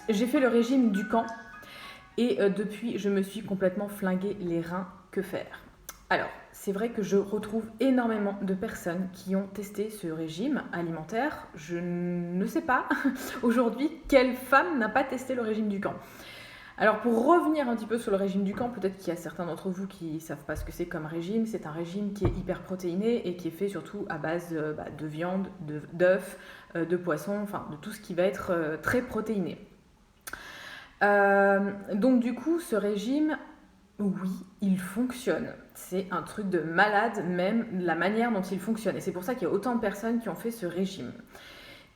J'ai fait le régime du camp et depuis, je me suis complètement flingué les reins. Que faire? Alors, c'est vrai que je retrouve énormément de personnes qui ont testé ce régime alimentaire. Je ne sais pas aujourd'hui quelle femme n'a pas testé le régime du camp. Alors pour revenir un petit peu sur le régime du camp, peut-être qu'il y a certains d'entre vous qui ne savent pas ce que c'est comme régime. C'est un régime qui est hyper protéiné et qui est fait surtout à base de viande, d'œufs, de poissons, enfin de tout ce qui va être très protéiné. Donc du coup, ce régime, oui, il fonctionne. C'est un truc de malade, même la manière dont il fonctionne. Et c'est pour ça qu'il y a autant de personnes qui ont fait ce régime.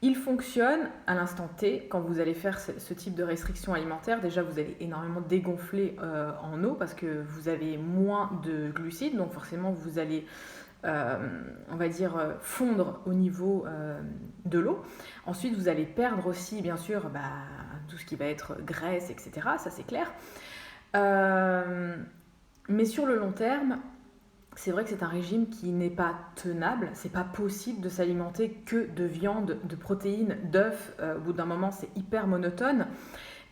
Il fonctionne à l'instant T, quand vous allez faire ce type de restriction alimentaire. Déjà, vous allez énormément dégonfler en eau parce que vous avez moins de glucides. Donc forcément, vous allez, on va dire, fondre au niveau de l'eau. Ensuite, vous allez perdre aussi, bien sûr, tout ce qui va être graisse, etc. Ça, c'est clair. Mais sur le long terme, c'est vrai que c'est un régime qui n'est pas tenable. C'est pas possible de s'alimenter que de viande, de protéines, d'œufs. Au bout d'un moment, c'est hyper monotone.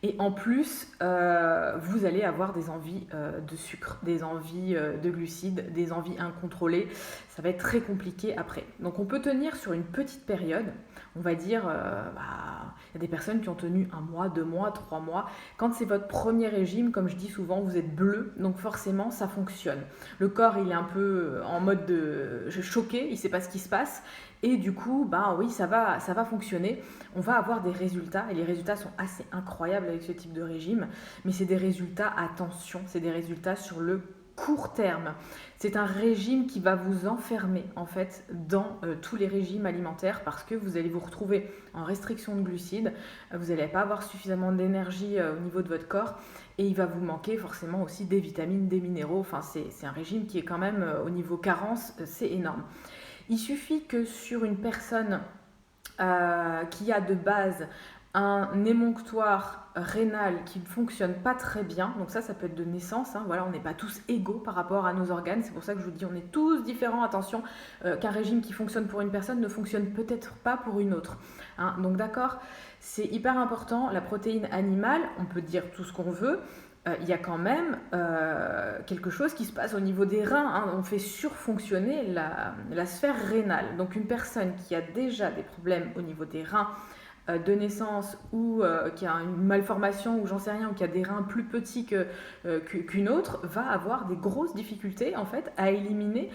Et en plus, vous allez avoir des envies de sucre, des envies de glucides, des envies incontrôlées. Ça va être très compliqué après. Donc on peut tenir sur une petite période. On va dire, y a des personnes qui ont tenu 1 mois, 2 mois, 3 mois. Quand c'est votre premier régime, comme je dis souvent, vous êtes bleu, donc forcément ça fonctionne. Le corps, il est un peu en mode de choqué, il ne sait pas ce qui se passe. Et du coup, oui, ça va fonctionner. On va avoir des résultats, et les résultats sont assez incroyables avec ce type de régime. Mais c'est des résultats, attention, c'est des résultats sur le court terme. C'est un régime qui va vous enfermer en fait dans tous les régimes alimentaires parce que vous allez vous retrouver en restriction de glucides, vous n'allez pas avoir suffisamment d'énergie au niveau de votre corps et il va vous manquer forcément aussi des vitamines, des minéraux. Enfin, c'est un régime qui est quand même au niveau carence, c'est énorme. Il suffit que sur une personne qui a de base un émonctoire rénal qui ne fonctionne pas très bien, donc ça peut être de naissance, hein, voilà, on n'est pas tous égaux par rapport à nos organes, c'est pour ça que je vous dis on est tous différents, attention, qu'un régime qui fonctionne pour une personne ne fonctionne peut-être pas pour une autre, hein, donc d'accord, c'est hyper important, la protéine animale, on peut dire tout ce qu'on veut, il y a quand même quelque chose qui se passe au niveau des reins, hein. On fait surfonctionner la sphère rénale. Donc une personne qui a déjà des problèmes au niveau des reins de naissance ou qui a une malformation ou j'en sais rien, ou qui a des reins plus petits qu'une autre, va avoir des grosses difficultés en fait à éliminer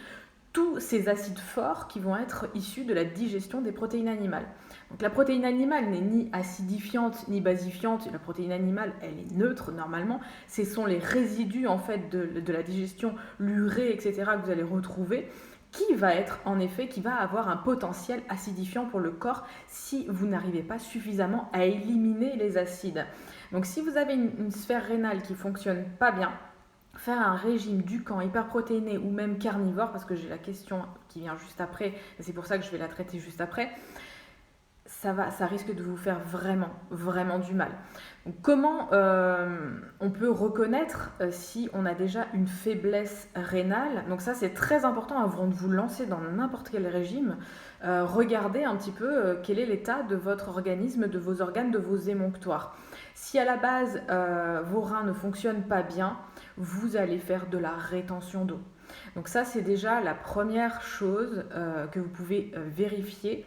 tous ces acides forts qui vont être issus de la digestion des protéines animales. Donc la protéine animale n'est ni acidifiante ni basifiante, la protéine animale elle est neutre normalement, ce sont les résidus en fait de la digestion, l'urée, etc. que vous allez retrouver qui va être en effet, qui va avoir un potentiel acidifiant pour le corps si vous n'arrivez pas suffisamment à éliminer les acides. Donc si vous avez une sphère rénale qui ne fonctionne pas bien, faire un régime du camp hyperprotéiné ou même carnivore, parce que j'ai la question qui vient juste après, et c'est pour ça que je vais la traiter juste après, ça risque de vous faire vraiment, vraiment du mal. Donc, comment on peut reconnaître si on a déjà une faiblesse rénale? Donc ça, c'est très important avant de vous lancer dans n'importe quel régime. Regardez un petit peu quel est l'état de votre organisme, de vos organes, de vos émonctoires. Si à la base, vos reins ne fonctionnent pas bien, vous allez faire de la rétention d'eau. Donc ça, c'est déjà la première chose que vous pouvez vérifier,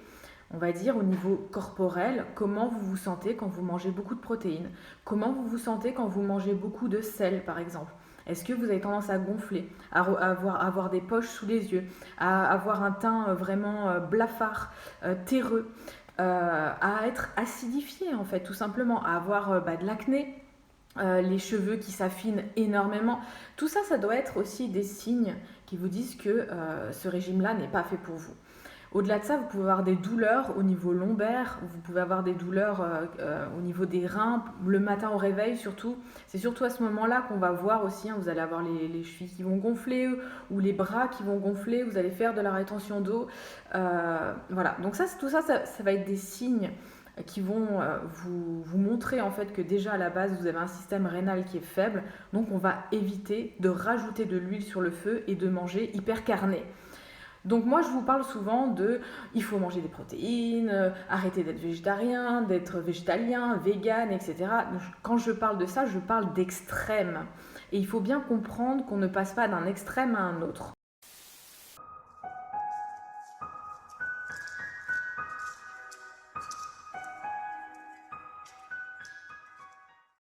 on va dire au niveau corporel, comment vous vous sentez quand vous mangez beaucoup de protéines, comment vous vous sentez quand vous mangez beaucoup de sel par exemple. Est-ce que vous avez tendance à gonfler, à avoir des poches sous les yeux, à avoir un teint vraiment blafard, terreux, à être acidifié en fait tout simplement, à avoir de l'acné, les cheveux qui s'affinent énormément. Tout ça, ça doit être aussi des signes qui vous disent que ce régime-là n'est pas fait pour vous. Au-delà de ça, vous pouvez avoir des douleurs au niveau lombaire, vous pouvez avoir des douleurs au niveau des reins, le matin au réveil surtout. C'est surtout à ce moment-là qu'on va voir aussi, hein, vous allez avoir les chevilles qui vont gonfler ou les bras qui vont gonfler, vous allez faire de la rétention d'eau. Voilà, donc tout ça va être des signes qui vont vous montrer en fait que déjà à la base vous avez un système rénal qui est faible, donc on va éviter de rajouter de l'huile sur le feu et de manger hyper carné. Donc moi, je vous parle souvent de il faut manger des protéines, arrêter d'être végétarien, d'être végétalien, vegan, etc. Quand je parle de ça, je parle d'extrême. Et il faut bien comprendre qu'on ne passe pas d'un extrême à un autre.